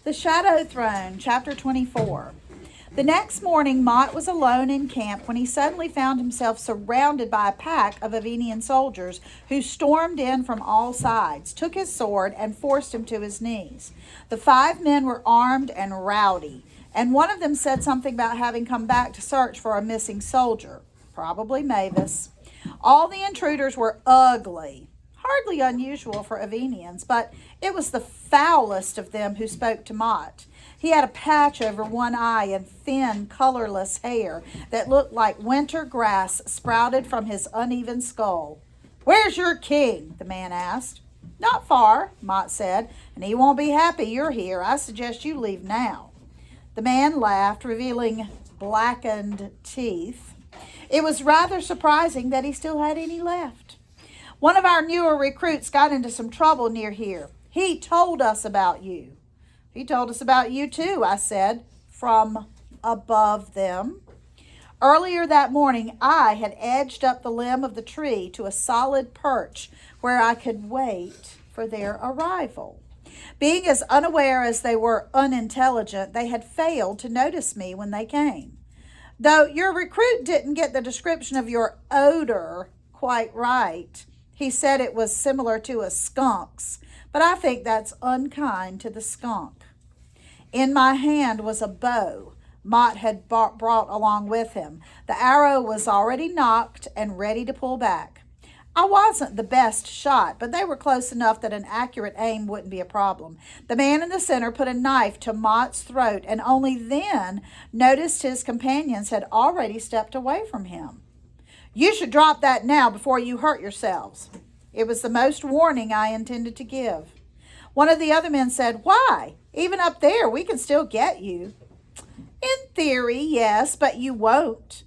The Shadow Throne, Chapter 24. The next morning, Mott was alone in camp when he suddenly found himself surrounded by a pack of Avenian soldiers who stormed in from all sides, took his sword, and forced him to his knees. The 5 men were armed and rowdy, and one of them said something about having come back to search for a missing soldier, probably Mavis. All the intruders were ugly. Hardly unusual for Avenians, but it was the foulest of them who spoke to Mott. He had a patch over one eye and thin, colorless hair that looked like winter grass sprouted from his uneven skull. "Where's your king?" the man asked. "Not far," Mott said, "and he won't be happy you're here. I suggest you leave now." The man laughed, revealing blackened teeth. It was rather surprising that he still had any left. "One of our newer recruits got into some trouble near here. He told us about you." "He told us about you too," I said, from above them. Earlier that morning, I had edged up the limb of the tree to a solid perch where I could wait for their arrival. Being as unaware as they were unintelligent, they had failed to notice me when they came. "Though your recruit didn't get the description of your odor quite right. He said it was similar to a skunk's, but I think that's unkind to the skunk." In my hand was a bow Mott had brought along with him. The arrow was already nocked and ready to pull back. I wasn't the best shot, but they were close enough that an accurate aim wouldn't be a problem. The man in the center put a knife to Mott's throat and only then noticed his companions had already stepped away from him. "You should drop that now before you hurt yourselves." It was the most warning I intended to give. One of the other men said, "Why? Even up there, we can still get you." "In theory, yes, but you won't."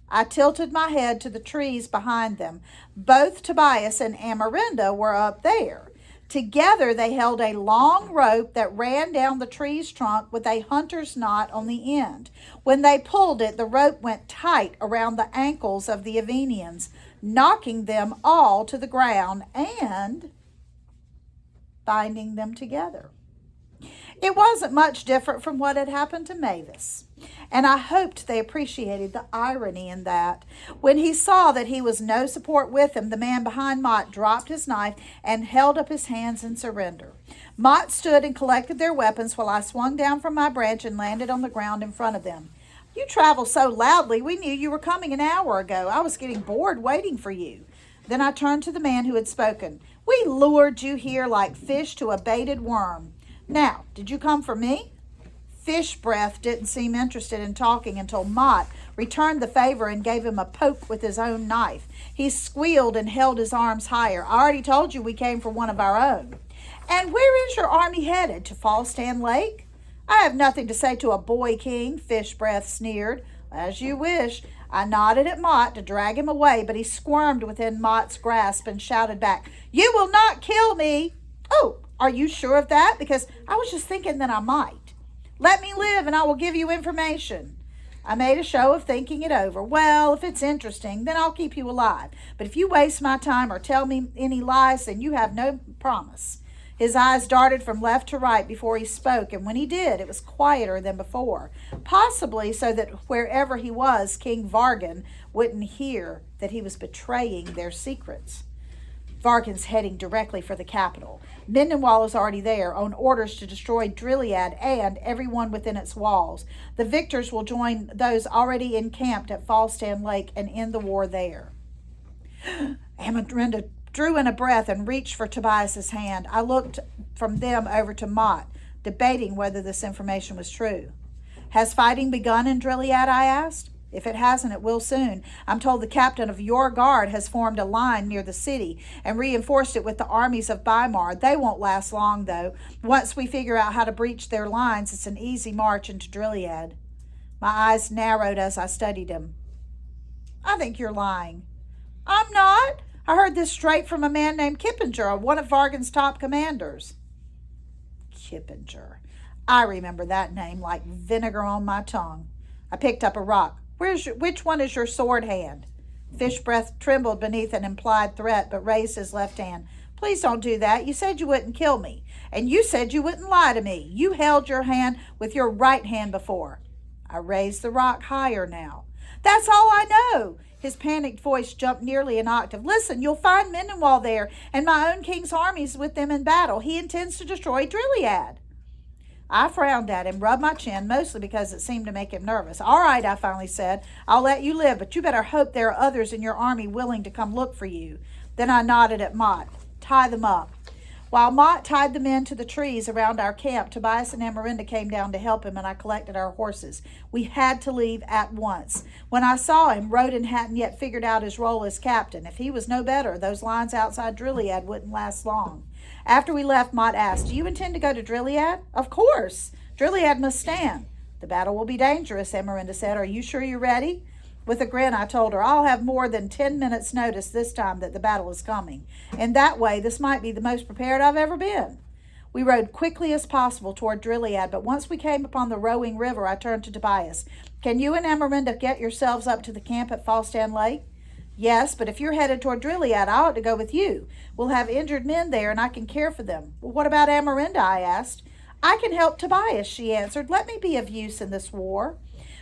I tilted my head to the trees behind them. Both Tobias and Amarinda were up there. Together, they held a long rope that ran down the tree's trunk with a hunter's knot on the end. When they pulled it, the rope went tight around the ankles of the Avenians, knocking them all to the ground and binding them together. It wasn't much different from what had happened to Mavis, and I hoped they appreciated the irony in that. When he saw that he was no support with him, the man behind Mott dropped his knife and held up his hands in surrender. Mott stood and collected their weapons while I swung down from my branch and landed on the ground in front of them. "You travel so loudly, we knew you were coming an hour ago. I was getting bored waiting for you." Then I turned to the man who had spoken. "We lured you here like fish to a baited worm. Now, did you come for me?" Fish Breath didn't seem interested in talking until Mott returned the favor and gave him a poke with his own knife. He squealed and held his arms higher. "I already told you we came for one of our own." "And where is your army headed? To Falstan Lake?" "I have nothing to say to a boy king," Fish Breath sneered. "As you wish." I nodded at Mott to drag him away, but he squirmed within Mott's grasp and shouted back, "You will not kill me." "Oh, are you sure of that? Because I was just thinking that I might." "Let me live and I will give you information." I made a show of thinking it over. "Well, if it's interesting, then I'll keep you alive. But if you waste my time or tell me any lies, then you have no promise." His eyes darted from left to right before he spoke, and when he did, it was quieter than before, possibly so that wherever he was, King Vargan wouldn't hear that he was betraying their secrets. "Vargan's heading directly for the capital. Mendenwall is already there, on orders to destroy Drilliad and everyone within its walls. The victors will join those already encamped at Falstan Lake and end the war there." Amarinda drew in a breath and reached for Tobias's hand. I looked from them over to Mott, debating whether this information was true. "Has fighting begun in Drilliad?" I asked. "If it hasn't, it will soon. I'm told the captain of your guard has formed a line near the city and reinforced it with the armies of Bymar. They won't last long, though. Once we figure out how to breach their lines, it's an easy march into Drilliad." My eyes narrowed as I studied him. "I think you're lying." "I'm not. I heard this straight from a man named Kippinger, one of Vargan's top commanders." Kippinger. I remember that name like vinegar on my tongue. I picked up a rock. Which one is your sword hand?" Fish Breath trembled beneath an implied threat, but raised his left hand. "Please don't do that. You said you wouldn't kill me. And you said you wouldn't lie to me. You held your hand with your right hand before. I raised the rock higher now. That's all I know. His panicked voice jumped nearly an octave. Listen, you'll find Mendenwall there, and my own king's armies with them in battle. He intends to destroy Drilead. I frowned at him, rubbed my chin, mostly because it seemed to make him nervous. All right, I finally said. I'll let you live, but you better hope there are others in your army willing to come look for you. Then I nodded at Mott. Tie them up. While Mott tied the men to the trees around our camp, Tobias and Amarinda came down to help him, and I collected our horses. We had to leave at once. When I saw him, Roden hadn't yet figured out his role as captain. If he was no better, those lines outside Drilead wouldn't last long. After we left, Mott asked, Do you intend to go to Drilead? Of course. Drilead must stand. The battle will be dangerous, Amarinda said. Are you sure you're ready? With a grin, I told her, I'll have more than 10 minutes' notice this time that the battle is coming. In that way, this might be the most prepared I've ever been. We rode quickly as possible toward Drilead, but once we came upon the rowing river, I turned to Tobias. Can you and Amarinda get yourselves up to the camp at Falstan Lake? Yes, but if you're headed toward Drilead, I ought to go with you. We'll have injured men there, and I can care for them. Well, what about Amarinda? I asked. I can help Tobias, she answered. Let me be of use in this war.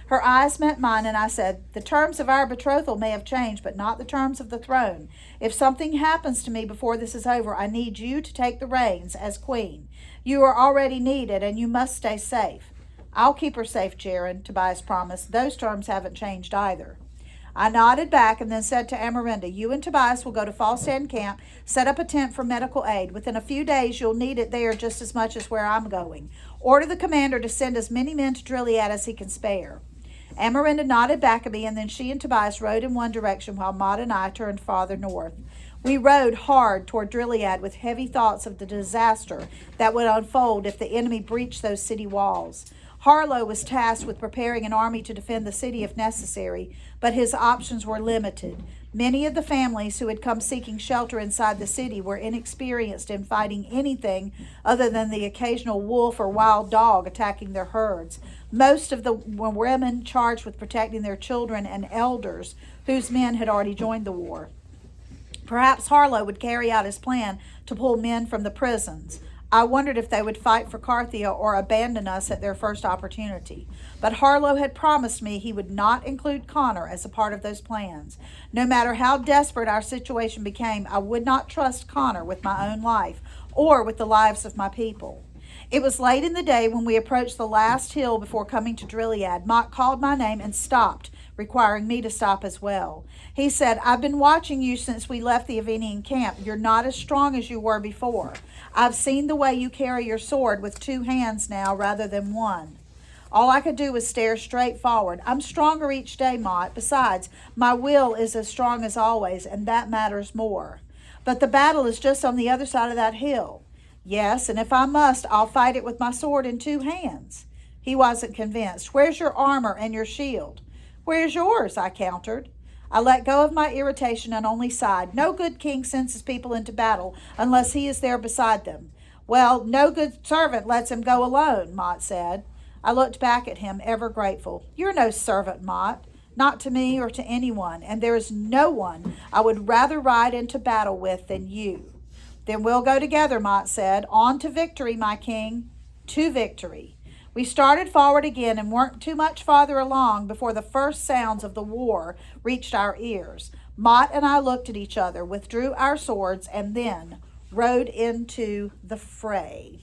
Her eyes met mine, and I said, The terms of our betrothal may have changed, but not the terms of the throne. If something happens to me before this is over, I need you to take the reins as queen. You are already needed, and you must stay safe. I'll keep her safe, Jaron, Tobias promised. Those terms haven't changed either. I nodded back and then said to Amarinda, You and Tobias will go to Falstan Camp, set up a tent for medical aid. Within a few days, you'll need it there just as much as where I'm going. Order the commander to send as many men to Drilead as he can spare. Amarinda nodded back at me, and then she and Tobias rode in one direction while Mott and I turned farther north. We rode hard toward Drilead with heavy thoughts of the disaster that would unfold if the enemy breached those city walls. Harlow was tasked with preparing an army to defend the city if necessary, but his options were limited. Many of the families who had come seeking shelter inside the city were inexperienced in fighting anything other than the occasional wolf or wild dog attacking their herds. Most of the women charged with protecting their children and elders whose men had already joined the war. Perhaps Harlow would carry out his plan to pull men from the prisons. I wondered if they would fight for Carthia or abandon us at their first opportunity. But Harlow had promised me he would not include Connor as a part of those plans. No matter how desperate our situation became, I would not trust Connor with my own life or with the lives of my people. It was late in the day when we approached the last hill before coming to Drilead. Mott called my name and stopped, requiring me to stop as well. He said, I've been watching you since we left the Avenian camp. You're not as strong as you were before. I've seen the way you carry your sword with 2 hands now rather than 1. All I could do was stare straight forward. I'm stronger each day, Mott. Besides, my will is as strong as always, and that matters more. But the battle is just on the other side of that hill. Yes, and if I must, I'll fight it with my sword in 2 hands. He wasn't convinced. Where's your armor and your shield? Where's yours? I countered. I let go of my irritation and only sighed. No good king sends his people into battle unless he is there beside them. Well, no good servant lets him go alone, Mott said. I looked back at him, ever grateful. You're no servant, Mott, not to me or to anyone, and there is no one I would rather ride into battle with than you. Then we'll go together, Mott said. On to victory, my king. To victory. We started forward again and weren't too much farther along before the first sounds of the war reached our ears. Mott and I looked at each other, withdrew our swords, and then rode into the fray.